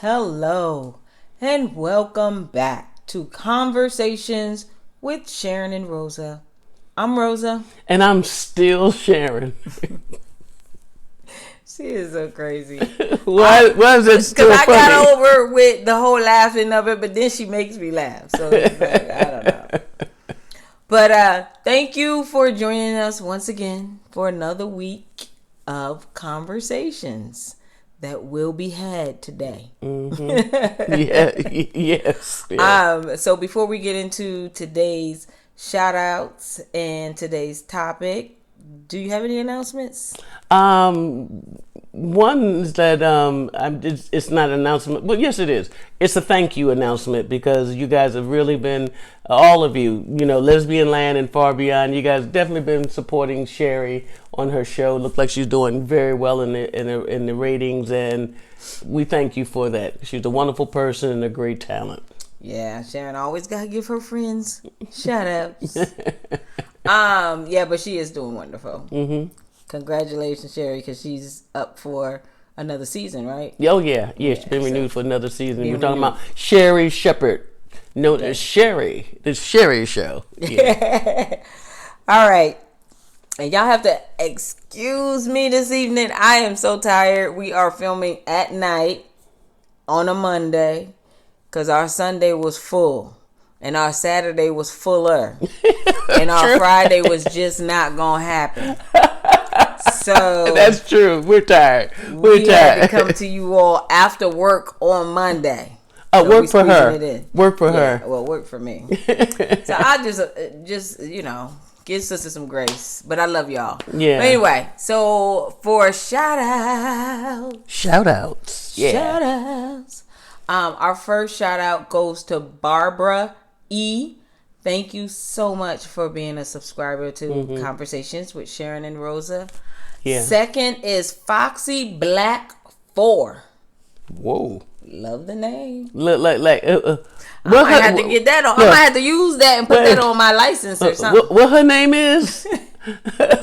Hello, and welcome back to Conversations with Sharyn and Rosa. I'm Rosa. And I'm still Sharyn. She is so crazy. Why is it still funny? Because I got over with the whole laughing of it, but then she makes me laugh. So it's like, I don't know. But thank you for joining us once again for another week of conversations that will be had today. Mm-hmm. Yes. So before we get into today's shout outs and today's topic, do you have any announcements? One is that it's not an announcement, but yes, it is. It's a thank you announcement because you guys have really been, all of you, Lesbian Land and far beyond. You guys definitely been supporting Sherry on her show. Look like she's doing very well in the ratings, and we thank you for that. She's a wonderful person and a great talent. Yeah, Sharyn always gotta give her friends shout outs. Yeah, but she is doing wonderful. Mm-hmm. Congratulations, Sherry, because she's up for another season, right? Oh, yeah. She's been renewed for another season. We're talking about Sherry Shepherd, known as Sherry, the Sherry Show. Yeah. All right. And y'all have to excuse me this evening. I am so tired. We are filming at night on a Monday because our Sunday was full. And our Saturday was fuller. And our Friday was just not going to happen. So that's true. We're tired. We had to come to you all after work on Monday. Oh, so work for her. Work for her. Well, work for me. So I just give sister some grace. But I love y'all. Yeah. But anyway, so for shout outs. Our first shout out goes to Barbara E. Thank you so much for being a subscriber to Conversations with Sharyn and Rosa. Yeah. Second is Foxy Black 4. Whoa. Love the name. Look like I might have to get that on. I might have to use that and put that on my license or something. What her name is?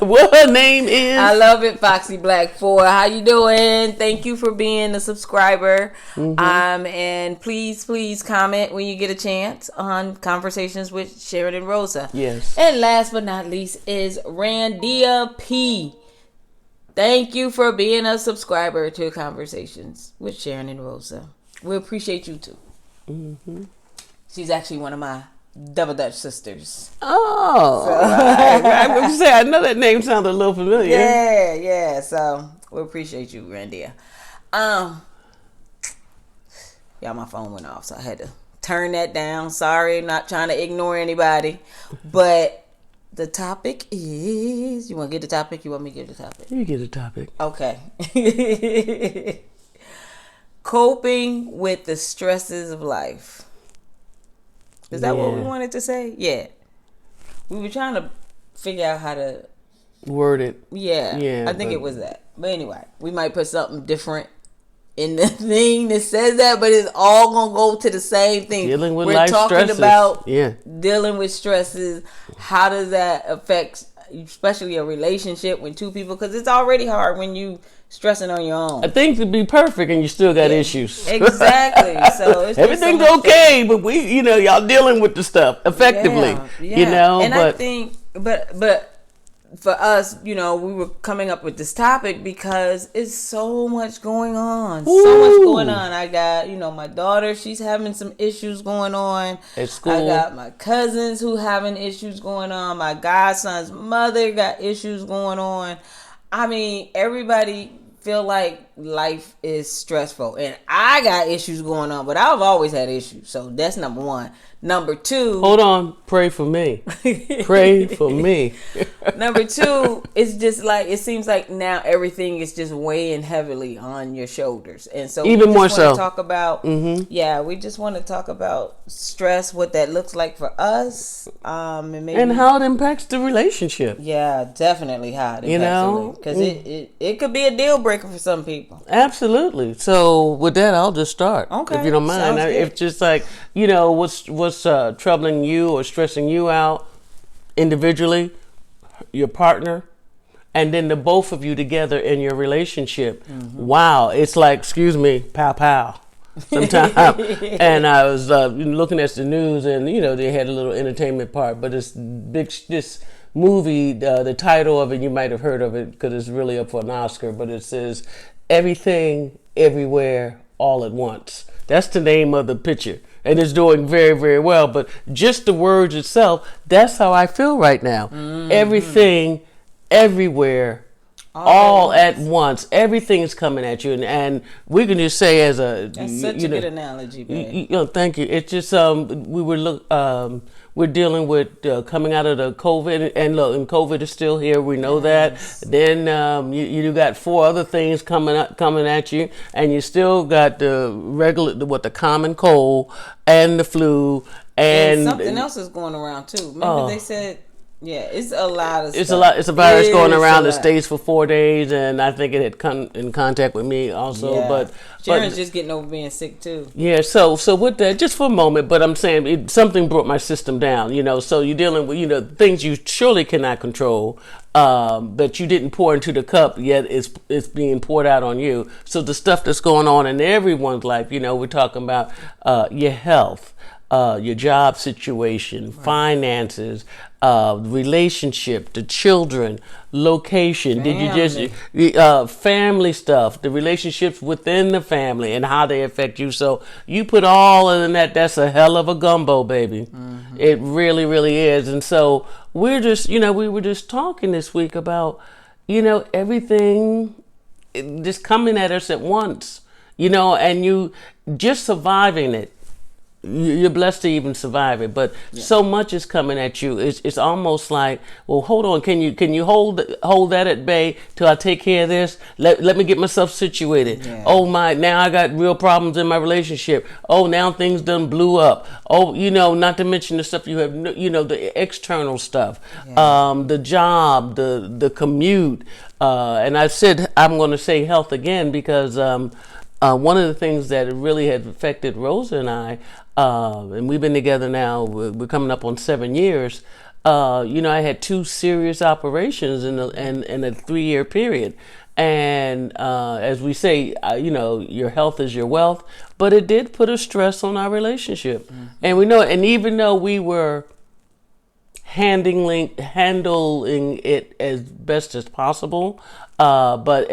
What her name is? I love it, Foxy Black 4. How you doing? Thank you for being a subscriber. And please comment when you get a chance on Conversations with Sharyn and Rosa. Yes. And last but not least is Randia P. Thank you for being a subscriber to Conversations with Sharyn and Rosa. We appreciate you too. Mm-hmm. She's actually one of my Double Dutch sisters. Oh, right. I was going to say, I know that name sounded a little familiar. Yeah. So we appreciate you, Randia. Y'all, my phone went off, so I had to turn that down. Sorry, not trying to ignore anybody. But the topic is... You want to get the topic? You want me to give the topic? You get the topic. Okay. Coping with the stresses of life. Is that what we wanted to say? Yeah. We were trying to figure out how to... word it. Yeah. I think it was that. But anyway, we might put something different in the thing that says that, but it's all going to go to the same thing. Dealing with We're life talking stresses. about dealing with stresses. How does that affect, especially a relationship when two people... Because it's already hard when you... stressing on your own. I think to be perfect and you still got issues. Exactly. So it's everything's okay, but y'all dealing with the stuff effectively. Yeah. And I think, but for us, we were coming up with this topic because it's so much going on. Ooh. So much going on. I got, my daughter, she's having some issues going on. At school. I got my cousins who having issues going on. My godson's mother got issues going on. I mean, everybody feel like life is stressful. And I got issues going on, but I've always had issues. So that's number one. Number two. Hold on. Pray for me. Pray for me. Number two, it's just like, it seems like now everything is just weighing heavily on your shoulders. And so even more so. Talk about, we just want to talk about stress, what that looks like for us. And how it impacts the relationship. Yeah, definitely how it impacts because it could be a deal breaker for some people. Absolutely. So with that, I'll just start. Okay. If you don't mind. If just like, what's troubling you or stressing you out individually, your partner, and then the both of you together in your relationship. Wow. It's like, excuse me, pow pow. sometime. And I was looking at the news, and they had a little entertainment part, but this movie, the title of it, you might have heard of it because it's really up for an Oscar, but it says Everything, Everywhere, All at Once. That's the name of the picture, and it's doing very, very well. But just the words itself, that's how I feel right now. Mm-hmm. Everything, everywhere, all at once. Everything is coming at you, and we can just say that's such a good analogy, babe. Thank you. It's just we're dealing with coming out of the COVID, and look, and COVID is still here. We know that. Then you got 4 other things coming at you, and you still got the common cold and the flu, and something else is going around too. Remember they said. Yeah, it's a lot of stuff. It's a virus going around that stays for 4 days, and I think it had come in contact with me also. Yeah. But Sharon's just getting over being sick too. Yeah, so with that, just for a moment, but I'm saying something brought my system down. So you're dealing with things you surely cannot control, that you didn't pour into the cup yet it's being poured out on you. So the stuff that's going on in everyone's life, we're talking about your health. Your job situation, finances, relationship, the children, location. Family. Did you just family stuff, the relationships within the family and how they affect you? So you put all of that. That's a hell of a gumbo, baby. Mm-hmm. It really, really is. And so we're just, we were just talking this week about, everything just coming at us at once, and you just surviving it. You're blessed to even survive it, but so much is coming at you. It's almost like, well, hold on, can you hold that at bay till I take care of this? Let me get myself situated. Yeah. Oh my, now I got real problems in my relationship. Oh, now things done blew up. Oh, not to mention the stuff you have, the external stuff, the job, the commute, and I said I'm going to say health again because one of the things that really had affected Rosa and I, and we've been together now, we're coming up on 7 years. I had 2 serious operations in a 3-year period. And as we say, your health is your wealth, but it did put a stress on our relationship. Mm-hmm. And we know, and even though we were handling it as best as possible, but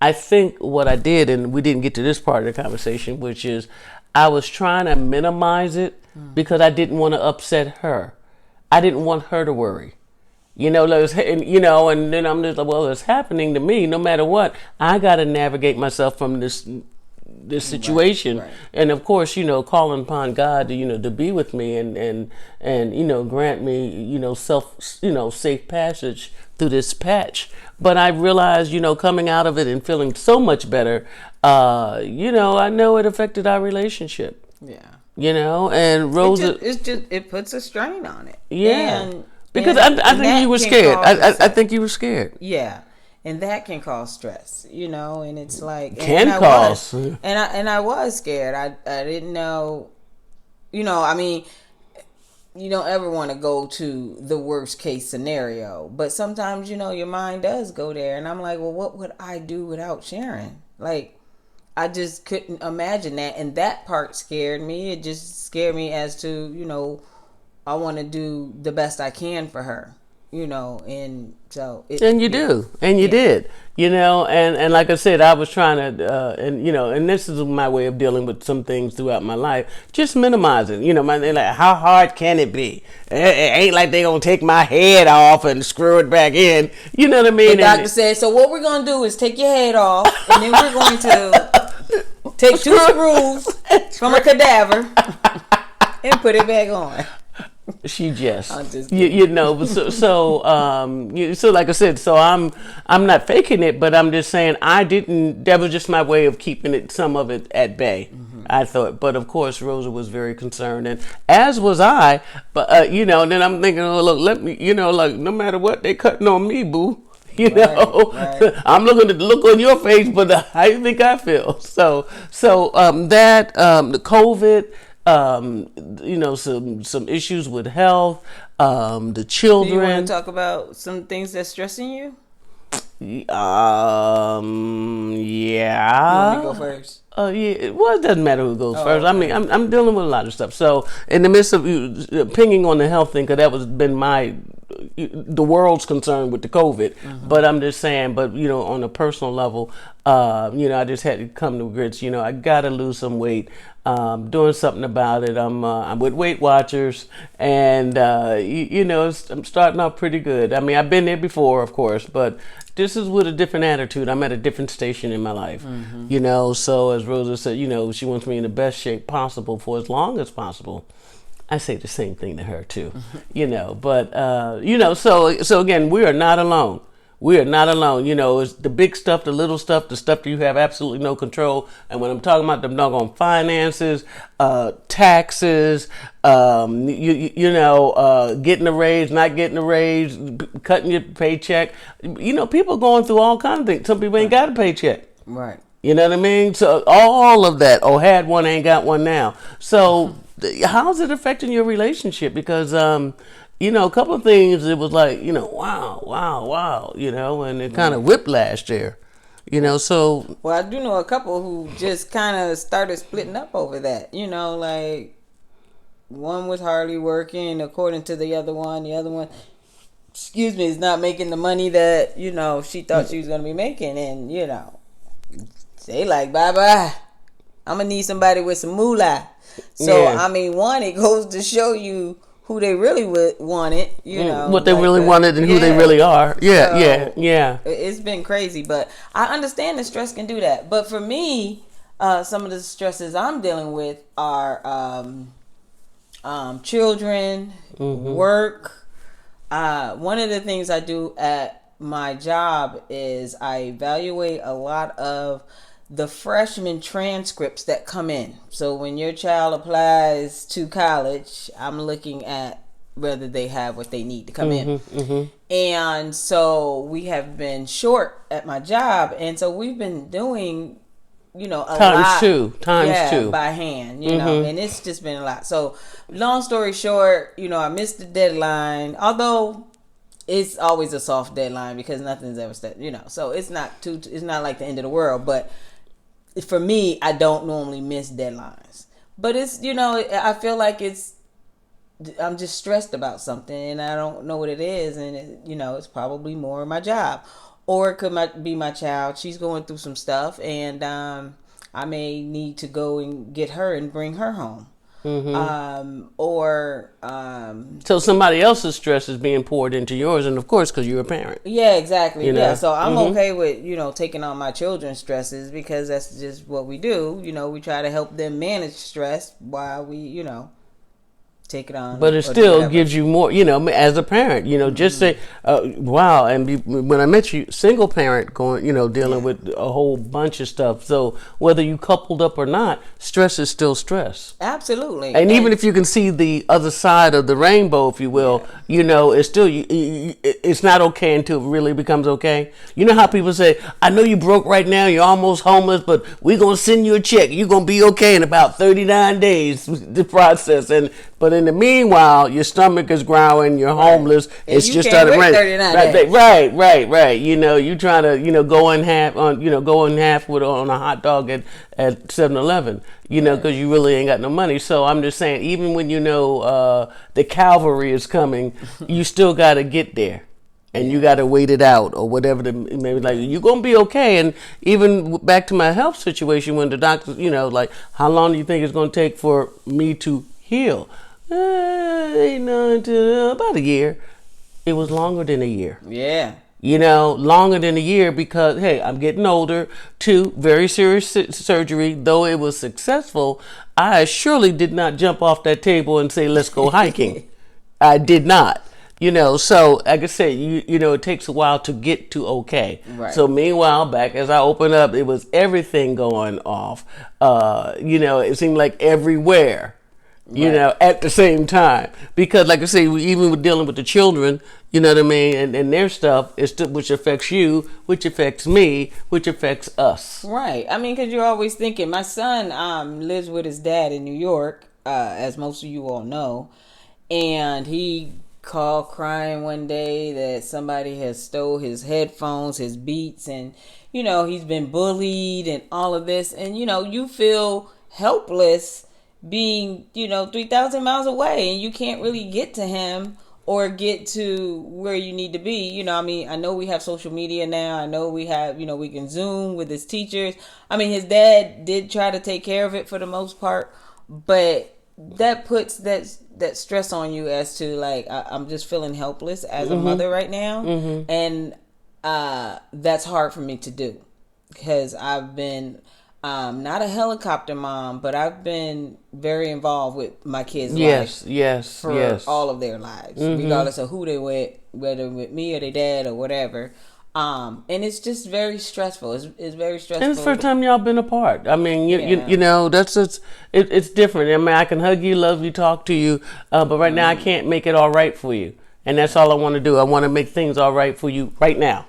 I think what I did, and we didn't get to this part of the conversation, which is I was trying to minimize it because I didn't want to upset her. I didn't want her to worry. And then I'm just like, well, it's happening to me. No matter what, I got to navigate myself from this situation. Right. And of course, calling upon God to be with me and grant me, safe passage through this patch. But I realized, coming out of it and feeling so much better, I know it affected our relationship. Yeah. And Rosa, it puts a strain on it. Yeah. Because I think you were scared. I think you were scared. Yeah. And that can cause stress, and it's like and I was scared. I didn't know, you don't ever want to go to the worst case scenario, but sometimes your mind does go there, and I'm like, well, what would I do without Sharon? Like, I just couldn't imagine that, and that part scared me. It just scared me as to I want to do the best I can for her. And so and you did, and like I said, I was trying to, and this is my way of dealing with some things throughout my life, just minimizing, like, how hard can it be? It ain't like they gonna take my head off and screw it back in, you know what I mean? The doctor said, so what we're gonna do is take your head off, and then we're going to take 2 screws from a cadaver and put it back on. She just so like I said, so I'm not faking it, but I'm just saying that was just my way of keeping some of it at bay. Mm-hmm. I thought, but of course Rosa was very concerned, and as was I, but and then I'm thinking, oh, look, let me, like, no matter what, they cutting on me, boo. Right. I'm looking at the look on your face, but how you think I feel? So that the COVID, some issues with health, the children. Do you want to talk about some things that's stressing you? Yeah. You want me to go first? Yeah. Well, it doesn't matter who goes first. I Okay. mean, I'm dealing with a lot of stuff. So, in the midst of pinging on the health thing, because that was been the world's concern with the COVID. But I'm just saying, but on a personal level, I just had to come to grips. I gotta lose some weight. Doing something about it. I'm with Weight Watchers, and I'm starting off pretty good. I mean, I've been there before, of course, but this is with a different attitude. I'm at a different station in my life, So as Rosa said, she wants me in the best shape possible for as long as possible. I say the same thing to her too, But so again, we are not alone. We are not alone. It's the big stuff, the little stuff, the stuff that you have absolutely no control. And when I'm talking about the doggone finances, taxes, getting a raise, not getting a raise, cutting your paycheck. People going through all kinds of things. Some people ain't got a paycheck. Right. You know what I mean? So all of that, had one, ain't got one now. So how's it affecting your relationship? Because, a couple of things, it was like, wow, and it kind of whiplashed there, so. Well, I do know a couple who just kind of started splitting up over that, like one was hardly working according to the other one. The other one, is not making the money that, she thought she was going to be making. And, they like, bye-bye. I'm going to need somebody with some moolah. So, Yeah. I mean, one, it goes to show you who they really wanted, what they really wanted and who they really are. Yeah, yeah. It's been crazy, but I understand that stress can do that. But for me, some of the stresses I'm dealing with are children, work. One of the things I do at my job is I evaluate a lot of the freshman transcripts that come in. So when your child applies to college, I'm looking at whether they have what they need to come in. And so we have been short at my job, and so we've been doing a lot times two by hand, and it's just been a lot. So long story short, I missed the deadline, although it's always a soft deadline because nothing's ever set, so it's not like the end of the world. But for me, I don't normally miss deadlines, but it's, I feel like I'm just stressed about something and I don't know what it is. And it's probably more my job, or it could be my child. She's going through some stuff, and I may need to go and get her and bring her home. So somebody else's stress is being poured into yours, and of course, because you're a parent. Yeah, exactly. Yeah, so I'm okay with taking on my children's stresses, because that's just what we do. We try to help them manage stress while we take it on. But it still gives you more, as a parent, just say, wow. And when I met you, single parent going, dealing with a whole bunch of stuff. So whether you coupled up or not, stress is still stress. Absolutely. And even if you can see the other side of the rainbow, if you will, it's still, it's not okay until it really becomes okay. You know how people say, I know you broke right now, you're almost homeless, but we're going to send you a check. You're going to be okay in about 39 days, the process. But in the meanwhile, your stomach is growling, you're homeless. And it's just started raining. Right. You trying to, go in half on a hot dog at 7-Eleven, because you really ain't got no money. So I'm just saying, even when the cavalry is coming, you still got to get there. And you got to wait it out, or whatever. Maybe like, you're going to be okay. And even back to my health situation, when the doctors, like, how long do you think it's going to take for me to heal? Until about a year. It was longer than a year. Yeah. Longer than a year, because, hey, I'm getting older. 2, very serious surgery. Though it was successful, I surely did not jump off that table and say, let's go hiking. I did not. So like I say, it takes a while to get to okay. Right. So meanwhile, back as I opened up, it was everything going off. It seemed like everywhere. At the same time. Because, like I say, even with dealing with the children, you know what I mean, and their stuff, which affects you, which affects me, which affects us. Right. I mean, because you're always thinking. My son lives with his dad in New York, as most of you all know, and he called crying one day that somebody has stole his headphones, his Beats, and he's been bullied and all of this, and you feel helpless being 3,000 miles away, and you can't really get to him or get to where you need to be. I know we have social media now. I know we have, we can Zoom with his teachers. His dad did try to take care of it for the most part, but that puts that stress on you as to like, I'm just feeling helpless as a mother right now. And that's hard for me to do because I've been not a helicopter mom, but I've been very involved with my kids' life for all of their lives, regardless of who they with, whether with me or their dad or whatever. And it's just very stressful. It's very stressful. And it's the first time y'all been apart. It's different. I can hug you, love you, talk to you, but right now I can't make it all right for you. And that's all I want to do. I want to make things all right for you right now,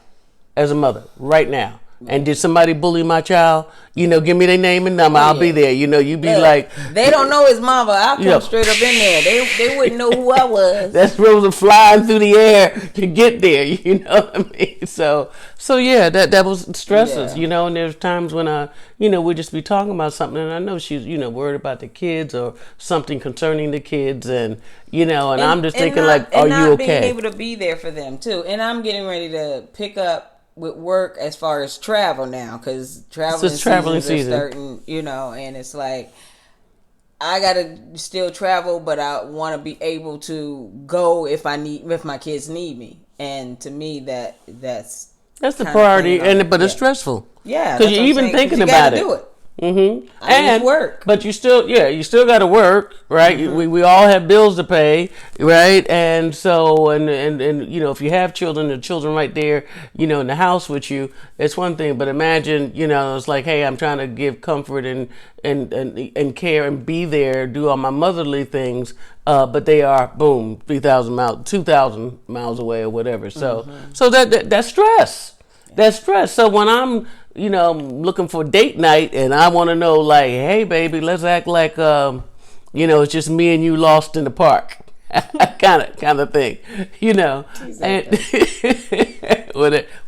as a mother, right now. And did somebody bully my child? Give me their name and number. I'll be there. You be like... They don't know his mama. I'll come straight up in there. They wouldn't know who I was. That's Rosa flying through the air to get there. You know what I mean? So yeah, that was stresses, and there's times when we'd just be talking about something, and I know she's, worried about the kids or something concerning the kids, and I'm just thinking are you okay? Being able to be there for them, too. And I'm getting ready to pick up with work as far as travel now, because traveling seasons are starting, and it's like I gotta still travel, but I want to be able to go if my kids need me, and to me that's the priority, but it's stressful. Yeah, because you're even thinking about it. Do it. And work, but you still got to work, right? We all have bills to pay, right? And so and if you have children, the children right there, in the house with you, it's one thing. But imagine, it's like, hey, I'm trying to give comfort and care and be there, do all my motherly things, but they are 3,000 miles, 2,000 miles away or whatever. So that's stress. That's stress. So when I'm looking for date night and I want to know, like, hey, baby, let's act like, it's just me and you lost in the park. kind of thing, and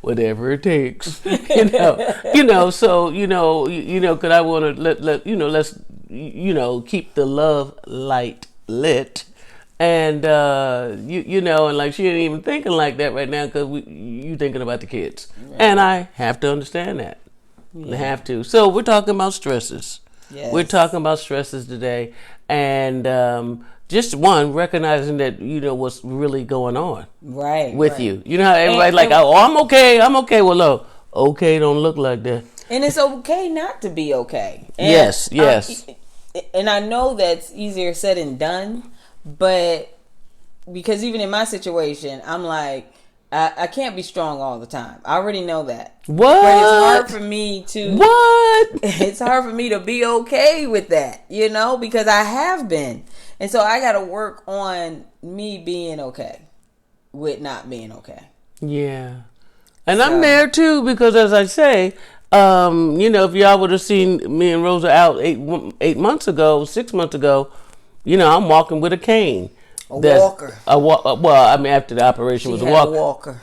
whatever it takes, so, cause I want to let's, keep the love light lit. And, and like she ain't even thinking like that right now because you thinking about the kids. Right. And I have to understand that. Yeah. I have to. So we're talking about stresses. Yes. We're talking about stresses today. And just recognizing that, what's really going on with you. You know how everybody's like, oh, I'm okay. Well, no, okay don't look like that. And it's okay not to be okay. And, yes. And I know that's easier said than done. But because even in my situation, I'm like, I can't be strong all the time. I already know that. What? But it's hard for me to... What? It's hard for me to be okay with that, because I have been. And so I got to work on me being okay with not being okay. Yeah. And I'm there too, because as I say, if y'all would have seen me and Rosa out 6 months ago, I'm walking with a cane. Walker. After the operation was a walker.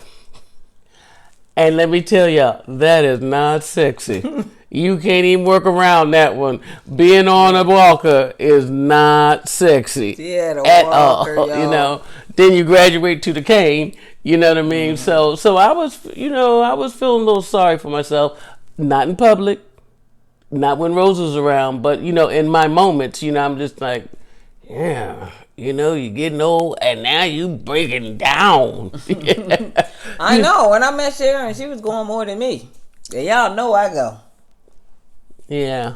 And let me tell y'all, that is not sexy. You can't even work around that one. Being on a walker is not sexy at walker, all. Y'all. Then you graduate to the cane. You know what I mean? Mm-hmm. So I was feeling a little sorry for myself. Not in public, not when Rose was around, but in my moments, I'm just like, yeah, you're getting old and now you breaking down. I know. When I met Sharyn, she was going more than me. And y'all know I go. Yeah.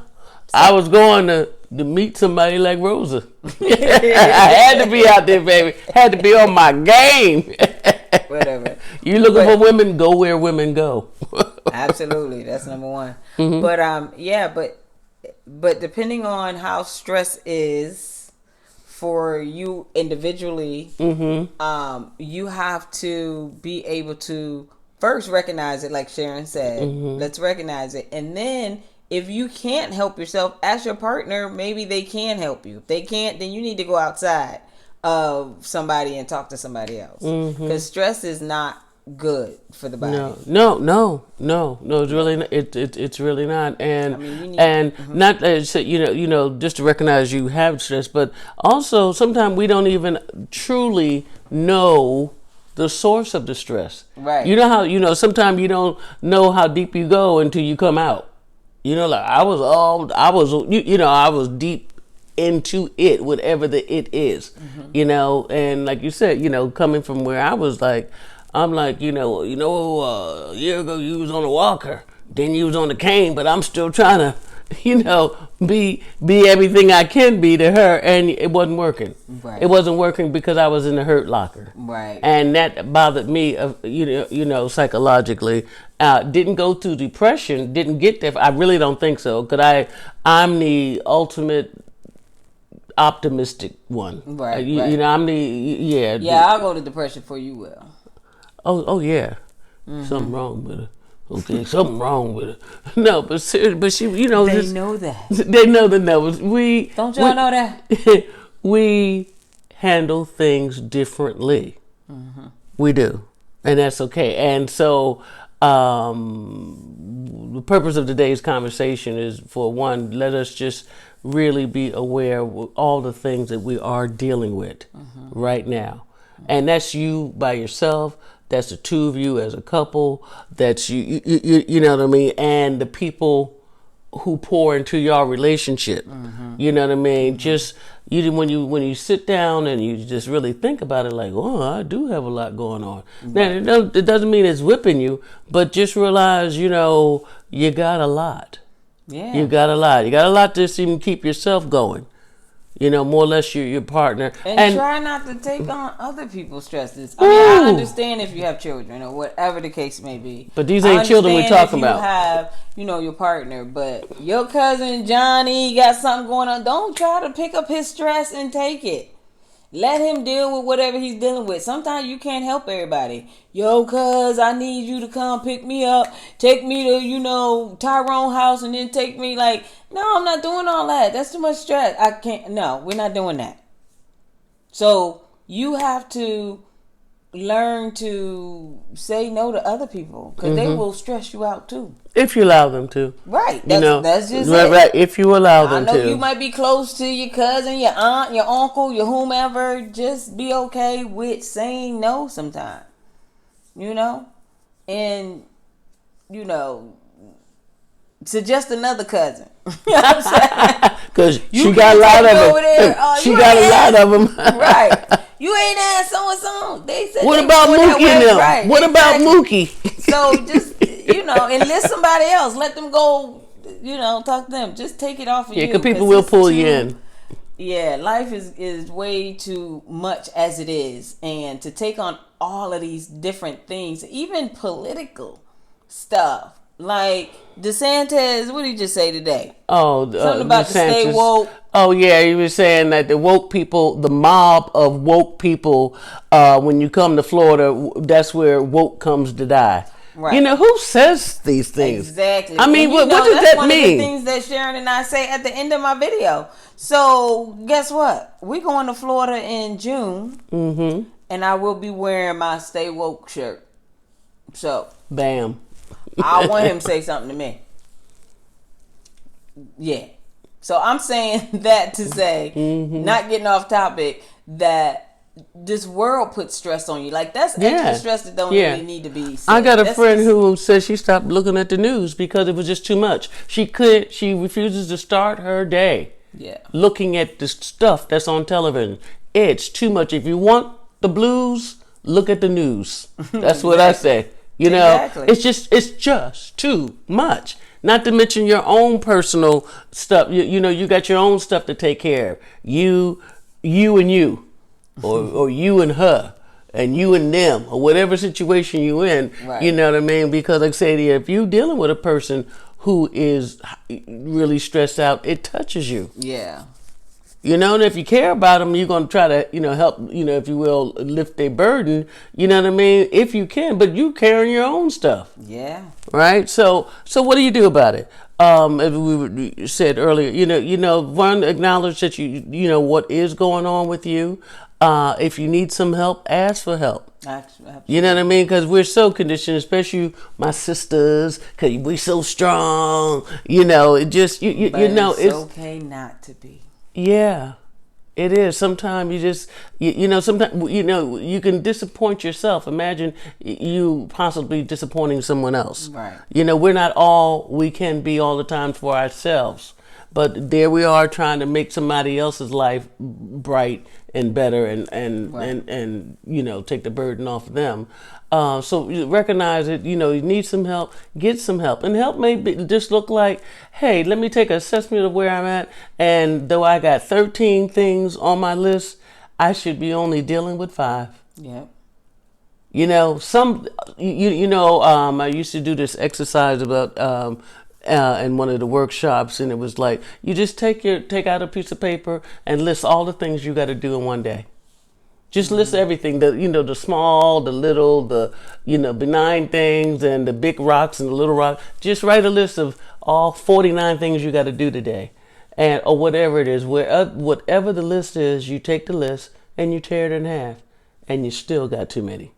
I was going to meet somebody like Rosa. I had to be out there, baby. Had to be on my game. Whatever. You looking for women, go where women go. Absolutely. That's number one. Mm-hmm. But depending on how stress is for you individually, you have to be able to first recognize it, like Sharyn said. Mm-hmm. Let's recognize it. And then if you can't help yourself, ask your partner, maybe they can help you. If they can't, then you need to go outside. of somebody and talk to somebody else. Because stress is not good for the body. No. It's really it's really not. And not just to recognize you have stress, but also sometimes we don't even truly know the source of the stress. Right. You know how sometimes you don't know how deep you go until you come out. Like I was deep into it, whatever the it is. And like you said, coming from where I was like. I'm like, a year ago you was on a walker, then you was on the cane, but I'm still trying to, be everything I can be to her, and it wasn't working. Right. It wasn't working because I was in the hurt locker. Right. And that bothered me, psychologically. Didn't go through depression, didn't get there. I really don't think so, because I'm the ultimate optimistic one. Right. I'm the Yeah, I'll go to depression for you, Will. Oh yeah. Something wrong with her. Okay, something wrong with her. No, but she, They know that. They know the numbers. Don't y'all know that? We handle things differently. We do, and that's okay. And so, the purpose of today's conversation is, for one, let us just really be aware of all the things that we are dealing with right now, and that's you by yourself. That's the two of you as a couple. That's you know what I mean? And the people who pour into your relationship. You know what I mean? Just when you sit down and you just really think about it, like, oh, I do have a lot going on. Now, it doesn't mean it's whipping you, but just realize, you got a lot. Yeah. You got a lot. You got a lot to even keep yourself going. More or less your partner. And try not to take on other people's stresses. I mean, I understand if you have children or whatever the case may be. But these ain't children we're talking about. You have, your partner, but your cousin Johnny got something going on. Don't try to pick up his stress and take it. Let him deal with whatever he's dealing with. Sometimes you can't help everybody. Yo, cuz, I need you to come pick me up. Take me to, Tyrone house and then take me. Like, no, I'm not doing all that. That's too much stress. I can't. No, we're not doing that. So you have to learn to say no to other people, because they will stress you out too. If you allow them to. Right. That's just right, it. Right. If you allow them to. I know you might be close to your cousin, your aunt, your uncle, your whomever. Just be okay with saying no sometimes. And, suggest another cousin. You know what I'm saying? Because she got a lot of them. She got a lot of them. Right. You ain't asked so-and-so. They said, what about Mookie and them? Right. What about Mookie? So just, enlist somebody else. Let them go, talk to them. Just take it off of you. Yeah, because people will pull you in. Yeah, life is way too much as it is. And to take on all of these different things, even political stuff. Like DeSantis, what did he just say today? Oh, something about DeSantis. The stay woke. Oh yeah, he was saying that the woke people, the mob of woke people, when you come to Florida, that's where woke comes to die. Right. Who says these things? Exactly. I mean, what does that mean? One of the things that Sharyn and I say at the end of my video. So guess what? We're going to Florida in June, and I will be wearing my Stay Woke shirt. So, bam. I want him to say something to me. Yeah. So I'm saying that to say, not getting off topic, that this world puts stress on you. Like, that's extra stress that don't really need to be said. I got a friend who said she stopped looking at the news because it was just too much. She refuses to start her day looking at the stuff that's on television. It's too much. If you want the blues, look at the news. That's what I say. Exactly. It's just too much. Not to mention your own personal stuff. You got your own stuff to take care of. You and you, or you and her, and you and them, or whatever situation you in. Right. You know what I mean? Because like I say to you, if you dealing with a person who is really stressed out, it touches you. Yeah. And if you care about them, you're going to try to, help, if you will, lift their burden, you know what I mean? If you can, but you carrying your own stuff. Yeah. Right? So what do you do about it? As we said earlier, one, acknowledge that you know what is going on with you. If you need some help, ask for help. Absolutely. You know what I mean? Because we're so conditioned, especially my sisters, because we're so strong. You know, it just, you know, it's okay not to be. Yeah, it is. Sometimes you just, sometimes, you can disappoint yourself. Imagine you possibly disappointing someone else. Right. We're not all we can be all the time for ourselves. But there we are trying to make somebody else's life bright and better and take the burden off of them. So you recognize it, you need some help, get some help. And help may just look like, hey, let me take an assessment of where I'm at. And though I got 13 things on my list, I should be only dealing with 5. Yep. I used to do this exercise about in one of the workshops, and it was like, you just take out a piece of paper and list all the things you got to do in one day. Just list everything, the small, the little, the benign things, and the big rocks and the little rocks. Just write a list of all 49 things you got to do today, or whatever it is. Whatever the list is, you take the list and you tear it in half, and you still got too many.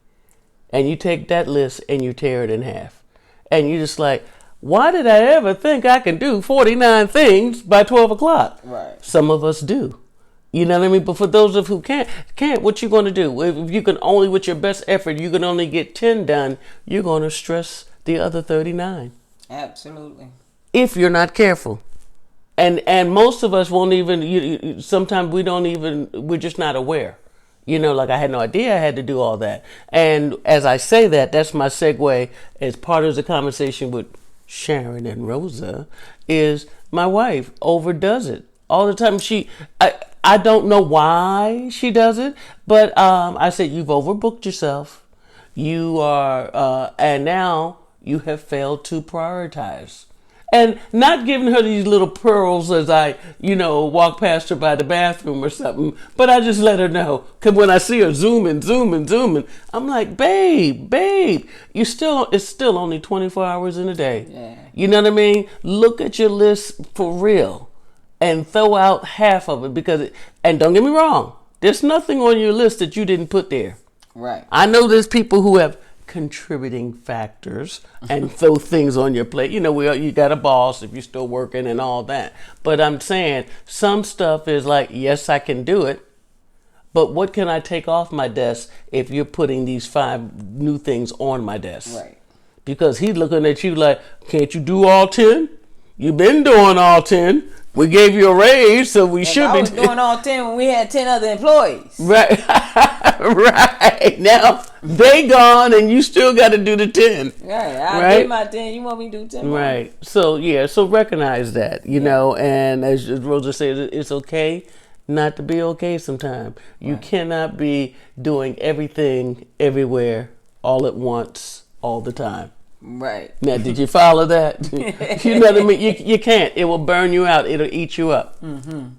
And you take that list and you tear it in half, and you just like, why did I ever think I can do 49 things by 12 o'clock? Right. Some of us do. You know what I mean? But for those of who can't, what you going to do? If you can only, with your best effort, you can only get 10 done, you're going to stress the other 39. Absolutely. If you're not careful. And most of us won't even, sometimes we're just not aware. Like I had no idea I had to do all that. And as I say that, that's my segue as part of the conversation with Sharyn and Rosa, is my wife overdoes it all the time. I don't know why she does it, but I said, you've overbooked yourself. You are, and now you have failed to prioritize. And not giving her these little pearls as I, walk past her by the bathroom or something, but I just let her know. Because when I see her zooming, I'm like, babe, it's still only 24 hours in a day. Yeah. You know what I mean? Look at your list for real and throw out half of it and don't get me wrong, there's nothing on your list that you didn't put there. Right. I know there's people who have contributing factors and throw things on your plate. You got a boss if you're still working and all that. But I'm saying some stuff is like, yes, I can do it, but what can I take off my desk if you're putting these 5 new things on my desk? Right. Because he's looking at you like, can't you do all 10? You've been doing all 10. We gave you a raise, so we should be doing all 10 when we had 10 other employees. Right. Right. Now, they gone and you still got to do the 10. Right. I did my 10. You want me to do 10 more? Right. So, so recognize that, and as Rosa says, it's okay not to be okay sometimes. You Right. cannot be doing everything, everywhere, all at once, all the time. Right. Now, did you follow that? You know what I mean? You can't. It will burn you out. It'll eat you up. Mm-hmm.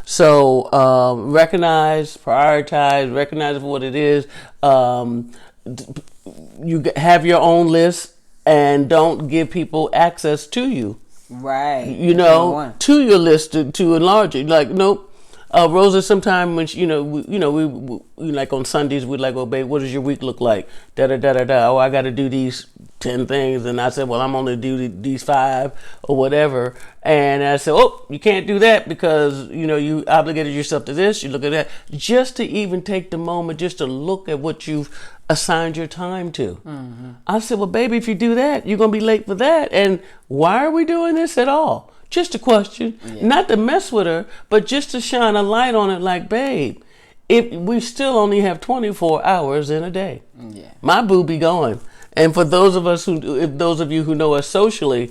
So recognize, prioritize, recognize what it is. You have your own list and don't give people access to you. Right. To your list to enlarge it. Like, nope. Rosa, sometime when she, we like on Sundays, we'd like, oh, babe, what does your week look like? Oh, I got to do these 10 things. And I said, well, I'm only do these 5 or whatever. And I said, oh, you can't do that because, you obligated yourself to this. You look at that. Just to even take the moment just to look at what you've assigned your time to. Mm-hmm. I said, well, baby, if you do that, you're going to be late for that. And why are we doing this at all? Just a question, not to mess with her, but just to shine a light on it like, babe, if we still only have 24 hours in a day. Yeah. My boo be going. And for those of you who know us socially,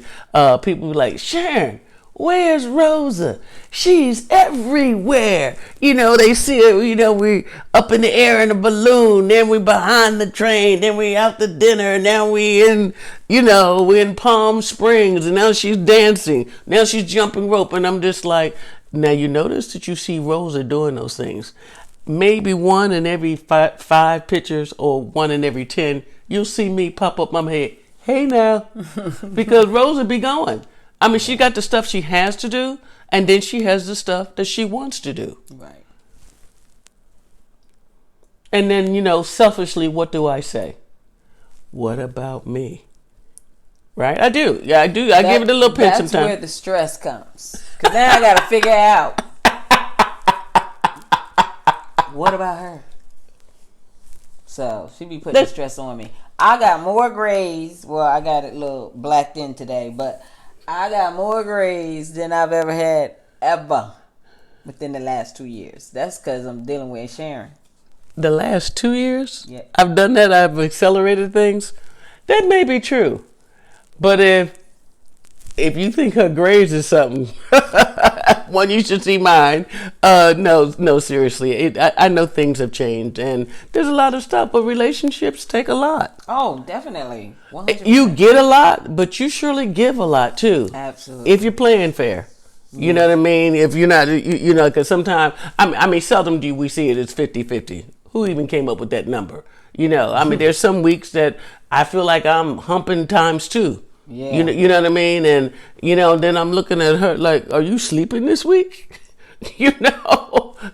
people be like, Sharon, where's Rosa? She's everywhere. They see her, we up in the air in a balloon, then we behind the train, then we out to dinner, and now we in, we're in Palm Springs, and now she's dancing, now she's jumping rope, and I'm just like, now you notice that you see Rosa doing those things. Maybe 1 in every 5 pictures or 1 in every 10, you'll see me pop up my head. Hey now, because Rosa be going. I mean, she got the stuff she has to do, and then she has the stuff that she wants to do. Right. And then, selfishly, what do I say? What about me? Right? I do. Yeah, I do. I give it a little pinch sometimes. That's where the stress comes. Because then I got to figure out, what about her? So she be putting the stress on me. I got more grays. Well, I got it a little blacked in today, but I got more grays than I've ever had within the last 2 years. That's because I'm dealing with Sharyn. The last 2 years? Yeah. I've done that. I've accelerated things. That may be true. But if you think her grades is something, one, you should see mine. No, seriously. I know things have changed, and there's a lot of stuff, but relationships take a lot. Oh, definitely. 100%. You get a lot, but you surely give a lot, too. Absolutely. If you're playing fair. You know what I mean? If you're not, because sometimes, seldom do we see it as 50-50. Who even came up with that number? There's some weeks that I feel like I'm humping times 2. Yeah. You know what I mean? And, then I'm looking at her like, are you sleeping this week?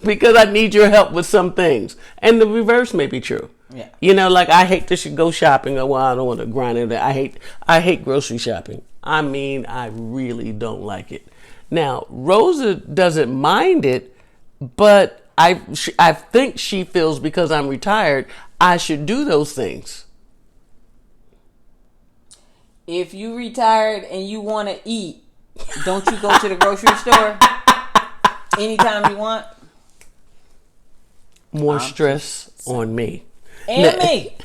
Because I need your help with some things. And the reverse may be true. Yeah. Like I hate to go shopping. Well, I don't want to grind it. I hate grocery shopping. I really don't like it. Now, Rosa doesn't mind it, but I think she feels because I'm retired, I should do those things. If you retired and you want to eat, don't you go to the grocery store anytime you want? More stress on me. And me.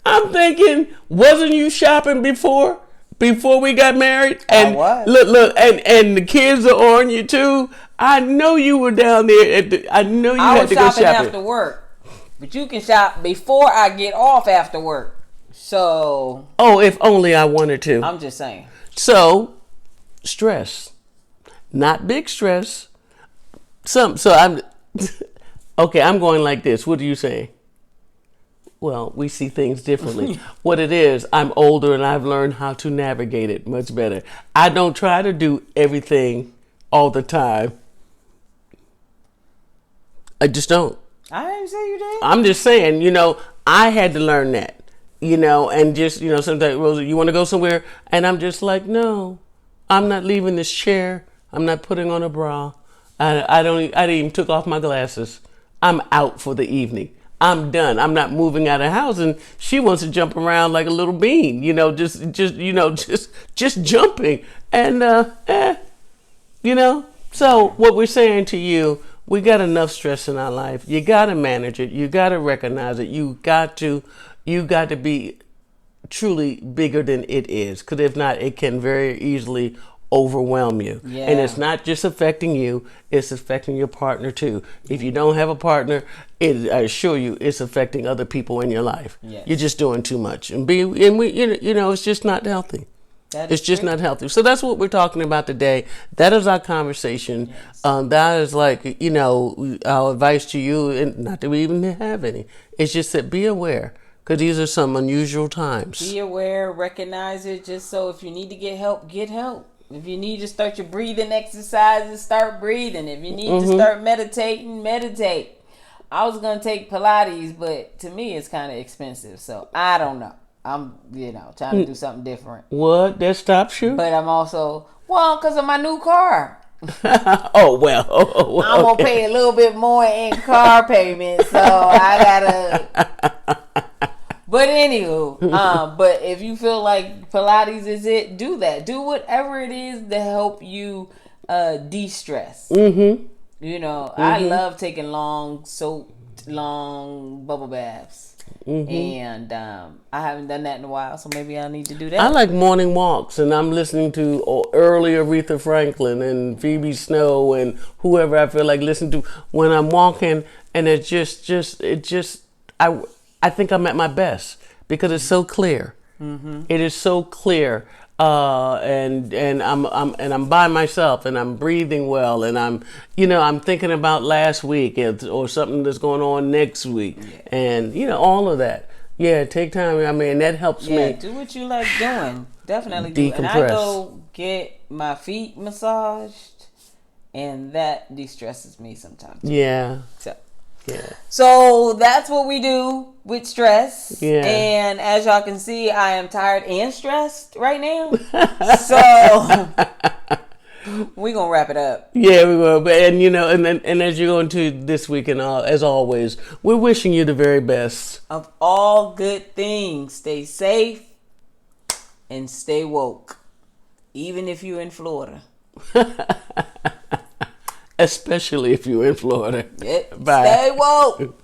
I'm thinking, wasn't you shopping before we got married? And I was. Look, and the kids are on you too. I know you were down there. I know you had to go shopping after work, but you can shop before I get off after work. So. Oh, if only I wanted to. I'm just saying. So, stress, not big stress. So I'm okay. I'm going like this. What are you saying? Well, we see things differently. What it is, I'm older and I've learned how to navigate it much better. I don't try to do everything all the time. I just don't. I didn't say you did. I'm just saying, I had to learn that, and just, sometimes, Rosa, you want to go somewhere? And I'm just like, no, I'm not leaving this chair. I'm not putting on a bra. I didn't even took off my glasses. I'm out for the evening. I'm done. I'm not moving out of the house. And she wants to jump around like a little bean, just jumping. And, so what we're saying to you, we got enough stress in our life. You got to manage it. You got to recognize it. You got to be truly bigger than it is. Because if not, it can very easily overwhelm you. Yeah. And it's not just affecting you, it's affecting your partner too. If you don't have a partner, I assure you it's affecting other people in your life. Yes. You're just doing too much. It's just not healthy. It's just not healthy. So that's what we're talking about today. That is our conversation. Yes. That is like, our advice to you, and not that we even have any. It's just that be aware, because these are some unusual times. Be aware, recognize it, just so if you need to get help, get help. If you need to start your breathing exercises, start breathing. If you need to start meditating, meditate. I was going to take Pilates, but to me it's kind of expensive. So I don't know. I'm, trying to do something different. What? That stops you? But I'm also, because of my new car. Oh, well. I'm going to pay a little bit more in car payment. So I got to. But anywho, but if you feel like Pilates is it, do that. Do whatever it is to help you de-stress. I love taking long bubble baths. And I haven't done that in a while, so maybe I need to do that. I like morning walks, and I'm listening to early Aretha Franklin and Phoebe Snow and whoever I feel like listening to when I'm walking, and it just I think I'm at my best because it's so clear. It is so clear, and I'm by myself, and I'm breathing well, and I'm thinking about last week or something that's going on next week, and all of that. Yeah, take time. That helps me. Yeah, do what you like doing. Definitely do. Decompress. And I go get my feet massaged, and that de-stresses me sometimes. Yeah. So. Yeah. So that's what we do with stress. Yeah. And as y'all can see, I am tired and stressed right now. So we're going to wrap it up. Yeah, we will. And and as you go into this week and as always, we're wishing you the very best. Of all good things, stay safe and stay woke. Even if you're in Florida. Especially if you're in Florida. Yep. Bye. Stay woke.